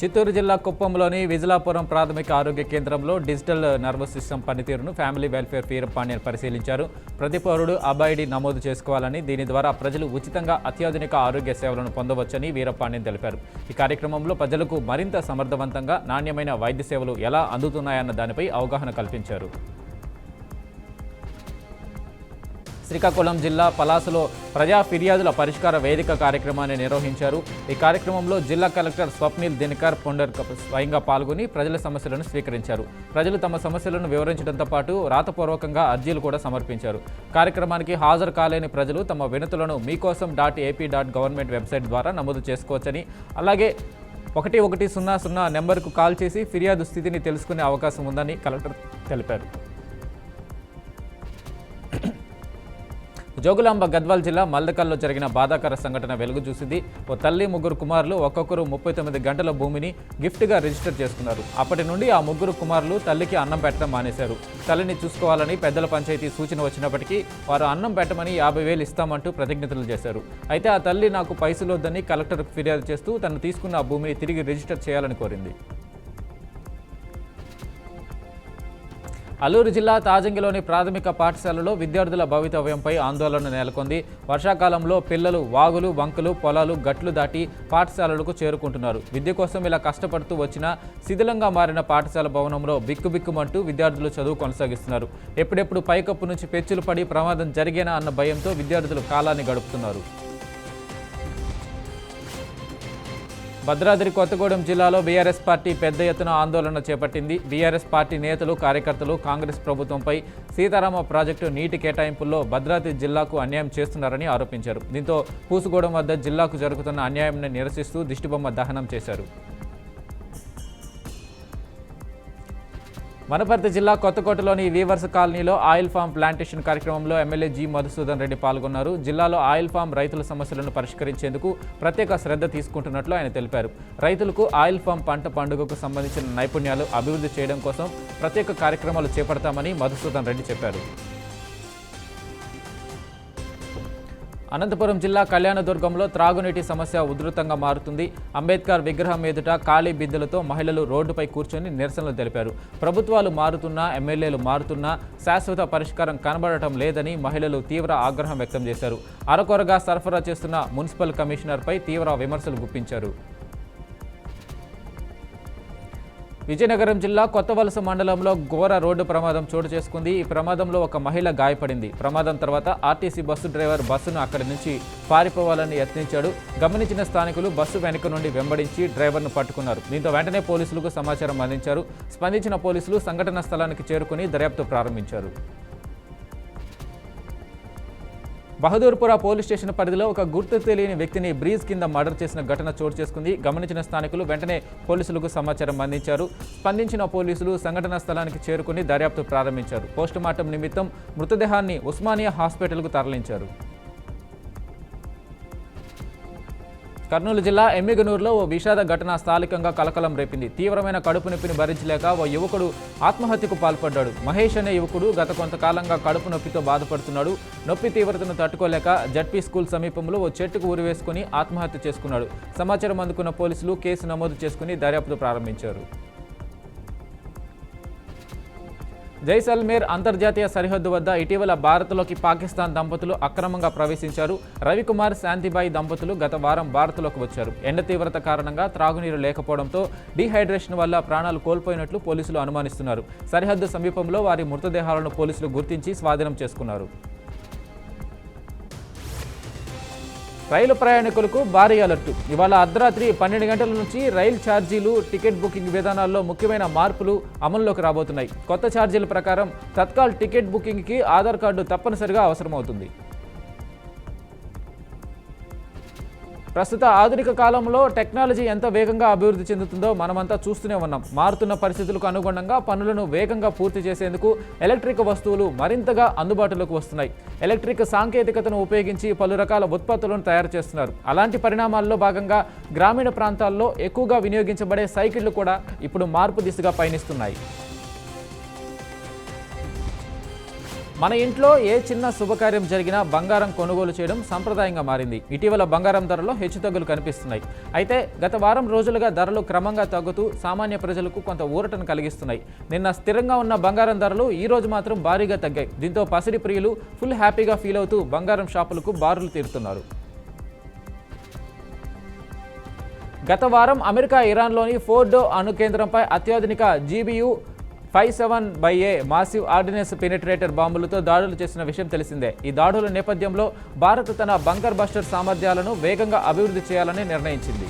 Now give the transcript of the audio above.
చిత్తూరు జిల్లా కుప్పంలోని విజిలాపురం ప్రాథమిక ఆరోగ్య కేంద్రంలో డిజిటల్ నర్వస్ సిస్టమ్ పనితీరును ఫ్యామిలీ వెల్ఫేర్ వీరపాండ్యన్ పరిశీలించారు. ప్రతి పౌరుడు అబాయిడి నమోదు చేసుకోవాలని, దీని ద్వారా ప్రజలు ఉచితంగా అత్యాధునిక ఆరోగ్య సేవలను పొందవచ్చని వీరపాండ్యన్ తెలిపారు. ఈ కార్యక్రమంలో ప్రజలకు మరింత సమర్థవంతంగా నాణ్యమైన వైద్య సేవలు ఎలా అందుతున్నాయన్న దానిపై అవగాహన కల్పించారు. శ్రీకాకుళం జిల్లా పలాసలో ప్రజా ఫిర్యాదుల పరిష్కార వేదిక కార్యక్రమాన్ని నిర్వహించారు. ఈ కార్యక్రమంలో జిల్లా కలెక్టర్ స్వప్నిల్ దినకర్ పొండర్ స్వయంగా పాల్గొని ప్రజల సమస్యలను స్వీకరించారు. ప్రజలు తమ సమస్యలను వివరించడంతో పాటు రాతపూర్వకంగా అర్జీలు కూడా సమర్పించారు. కార్యక్రమానికి హాజరు కాలేని ప్రజలు తమ వినతులను మీకోసం.ap.gov వెబ్సైట్ ద్వారా నమోదు చేసుకోవచ్చని, అలాగే 1100 నెంబర్కు కాల్ చేసి ఫిర్యాదు స్థితిని తెలుసుకునే అవకాశం ఉందని కలెక్టర్ తెలిపారు. జోగులాంబ గద్వాల్ జిల్లా మల్దకల్లో జరిగిన బాధాకర సంఘటన వెలుగు చూసింది. ఓ తల్లి, 3 కుమారులు ఒక్కొక్కరు 39 గంటల భూమిని గిఫ్ట్గా రిజిస్టర్ చేసుకున్నారు. అప్పటి నుండి ఆ 3 కుమారులు తల్లికి అన్నం పెట్టడం మానేశారు. తల్లిని చూసుకోవాలని పెద్దల పంచాయతీ సూచన వచ్చినప్పటికీ వారు అన్నం పెట్టమని 50,000 ఇస్తామంటూ ప్రతిజ్ఞతలు చేశారు. అయితే ఆ తల్లి నాకు పైసలు వద్దని కలెక్టర్కు ఫిర్యాదు చేస్తూ తను తీసుకున్న ఆ భూమిని తిరిగి రిజిస్టర్ చేయాలని కోరింది. అల్లూరు జిల్లా తాజంగిలోని ప్రాథమిక పాఠశాలలో విద్యార్థుల భవితవ్యంపై ఆందోళన నెలకొంది. వర్షాకాలంలో పిల్లలు వాగులు, వంకలు, పొలాలు, గట్లు దాటి పాఠశాలలకు చేరుకుంటున్నారు. విద్య కోసం ఇలా కష్టపడుతూ వచ్చినా శిథిలంగా మారిన పాఠశాల భవనంలో బిక్కుబిక్కుమంటూ విద్యార్థులు చదువు కొనసాగిస్తున్నారు. ఎప్పుడెప్పుడు పైకప్పు నుంచి పెచ్చులు పడి ప్రమాదం జరిగేనా అన్న భయంతో విద్యార్థులు కాలాన్ని గడుపుతున్నారు. భద్రాద్రి కొత్తగూడెం జిల్లాలో బీఆర్ఎస్ పార్టీ పెద్ద ఎత్తున ఆందోళన చేపట్టింది. బీఆర్ఎస్ పార్టీ నేతలు, కార్యకర్తలు కాంగ్రెస్ ప్రభుత్వంపై సీతారామ ప్రాజెక్టు నీటి కేటాయింపుల్లో భద్రాద్రి జిల్లాకు అన్యాయం చేస్తున్నారని ఆరోపించారు. దీంతో పూసుగూడెం వద్ద జిల్లాకు జరుగుతున్న అన్యాయాన్ని నిరసిస్తూ దిష్టిబొమ్మ దహనం చేశారు. వనపర్తి జిల్లా కొత్తకోటలోని వీవర్స్ కాలనీలో ఆయిల్ ఫామ్ ప్లాంటేషన్ కార్యక్రమంలో ఎమ్మెల్యే జి మధుసూదన్ రెడ్డి పాల్గొన్నారు. జిల్లాలో ఆయిల్ ఫామ్ రైతుల సమస్యలను పరిష్కరించేందుకు ప్రత్యేక శ్రద్ధ తీసుకుంటున్నట్లు ఆయన తెలిపారు. రైతులకు ఆయిల్ ఫామ్ పంట పండుగకు సంబంధించిన నైపుణ్యాలు అభివృద్ధి చేయడం కోసం ప్రత్యేక కార్యక్రమాలు చేపడతామని మధుసూదన్ రెడ్డి చెప్పారు. అనంతపురం జిల్లా కళ్యాణదుర్గంలో త్రాగునీటి సమస్య ఉధృతంగా మారుతుంది. అంబేద్కర్ విగ్రహం ఎదుట ఖాళీ బిందెలతో మహిళలు రోడ్డుపై కూర్చొని నిరసనలు తెలిపారు. ప్రభుత్వాలు మారుతున్నా, ఎమ్మెల్యేలు మారుతున్నా శాశ్వత పరిష్కారం కనబడటం లేదని మహిళలు తీవ్ర ఆగ్రహం వ్యక్తం చేశారు. అరకొరగా సరఫరా చేస్తున్న మున్సిపల్ కమిషనర్పై తీవ్ర విమర్శలు గుప్పించారు. విజయనగరం జిల్లా కొత్తవలస మండలంలో ఘోర రోడ్డు ప్రమాదం చోటు చేసుకుంది. ఈ ప్రమాదంలో ఒక మహిళ గాయపడింది. ప్రమాదం తర్వాత ఆర్టీసీ బస్సు డ్రైవర్ బస్సును అక్కడి నుంచి పారిపోవాలని యత్నించాడు. గమనించిన స్థానికులు బస్సు వెనుక నుండి వెంబడించి డ్రైవర్ను పట్టుకున్నారు. దీంతో వెంటనే పోలీసులకు సమాచారం అందించారు. స్పందించిన పోలీసులు సంఘటనా స్థలానికి చేరుకుని దర్యాప్తు ప్రారంభించారు. బహదూర్పుర పోలీస్ స్టేషన్ పరిధిలో ఒక గుర్తు తెలియని వ్యక్తిని బ్రీజ్ కింద మర్డర్ చేసిన ఘటన చోటు చేసుకుంది. గమనించిన స్థానికులు వెంటనే పోలీసులకు సమాచారం అందించారు. స్పందించిన పోలీసులు సంఘటనా స్థలానికి చేరుకుని దర్యాప్తు ప్రారంభించారు. పోస్టుమార్టం నిమిత్తం మృతదేహాన్ని ఉస్మానియా హాస్పిటల్కు తరలించారు. కర్నూలు జిల్లా ఎమ్మిగనూరులో ఓ విషాద ఘటన స్థానికంగా కలకలం రేపింది. తీవ్రమైన కడుపు నొప్పిని భరించలేక ఓ యువకుడు ఆత్మహత్యకు పాల్పడ్డాడు. మహేష్ అనే యువకుడు గత కొంతకాలంగా కడుపు నొప్పితో బాధపడుతున్నాడు. నొప్పి తీవ్రతను తట్టుకోలేక జడ్పీ స్కూల్ సమీపంలో ఓ చెట్టుకు ఉరివేసుకుని ఆత్మహత్య చేసుకున్నాడు. సమాచారం అందుకున్న పోలీసులు కేసు నమోదు చేసుకుని దర్యాప్తు ప్రారంభించారు. జైసల్మేర్ అంతర్జాతీయ సరిహద్దు వద్ద ఇటీవల భారత్లోకి పాకిస్తాన్ దంపతులు అక్రమంగా ప్రవేశించారు. రవికుమార్, శాంతిబాయి దంపతులు గత వారం భారత్లోకి వచ్చారు. ఎండ తీవ్రత కారణంగా త్రాగునీరు లేకపోవడంతో డీహైడ్రేషన్ వల్ల ప్రాణాలు కోల్పోయినట్లు పోలీసులు అనుమానిస్తున్నారు. సరిహద్దు సమీపంలో వారి మృతదేహాలను పోలీసులు గుర్తించి స్వాధీనం చేసుకున్నారు. రైలు ప్రయాణికులకు భారీ అలర్టు. ఇవాళ అర్ధరాత్రి 12 గంటల నుంచి రైలు ఛార్జీలు, టికెట్ బుకింగ్ విధానాల్లో ముఖ్యమైన మార్పులు అమల్లోకి రాబోతున్నాయి. కొత్త ఛార్జీల ప్రకారం తత్కాల్ టికెట్ బుకింగ్కి ఆధార్ కార్డు తప్పనిసరిగా అవసరమవుతుంది. ప్రస్తుత ఆధునిక కాలంలో టెక్నాలజీ ఎంత వేగంగా అభివృద్ధి చెందుతుందో మనమంతా చూస్తూనే ఉన్నాం. మారుతున్న పరిస్థితులకు అనుగుణంగా పనులను వేగంగా పూర్తి చేసేందుకు ఎలక్ట్రిక్ వస్తువులు మరింతగా అందుబాటులోకి వస్తున్నాయి. ఎలక్ట్రిక్ సాంకేతికతను ఉపయోగించి పలు రకాల ఉత్పత్తులను తయారు చేస్తున్నారు. అలాంటి పరిణామాల్లో భాగంగా గ్రామీణ ప్రాంతాల్లో ఎక్కువగా వినియోగించబడే సైకిళ్లు కూడా ఇప్పుడు మార్పు దిశగా పయనిస్తున్నాయి. మన ఇంట్లో ఏ చిన్న శుభకార్యం జరిగినా బంగారం కొనుగోలు చేయడం సంప్రదాయంగా మారింది. ఇటీవల బంగారం ధరలో హెచ్చుతగ్గులు కనిపిస్తున్నాయి. అయితే గత వారం రోజులుగా ధరలు క్రమంగా తగ్గుతూ సామాన్య ప్రజలకు కొంత ఊరటను కలిగిస్తున్నాయి. నిన్న స్థిరంగా ఉన్న బంగారం ధరలు ఈ రోజు మాత్రం భారీగా తగ్గాయి. దీంతో పసిడి ప్రియులు ఫుల్ హ్యాపీగా ఫీల్ అవుతూ బంగారం షాపులకు బారులు తీరుతున్నారు. గత వారం అమెరికా ఇరాన్లోని ఫోర్డో అణు కేంద్రంపై అత్యాధునిక GBU-57A మాసివ్ ఆర్డినెన్స్ పెనిట్రేటర్ బాంబులతో దాడులు చేసిన విషయం తెలిసిందే. ఈ దాడుల నేపథ్యంలో భారత్ తన బంకర్ బస్టర్ సామర్థ్యాలను వేగంగా అభివృద్ధి చేయాలని నిర్ణయించింది.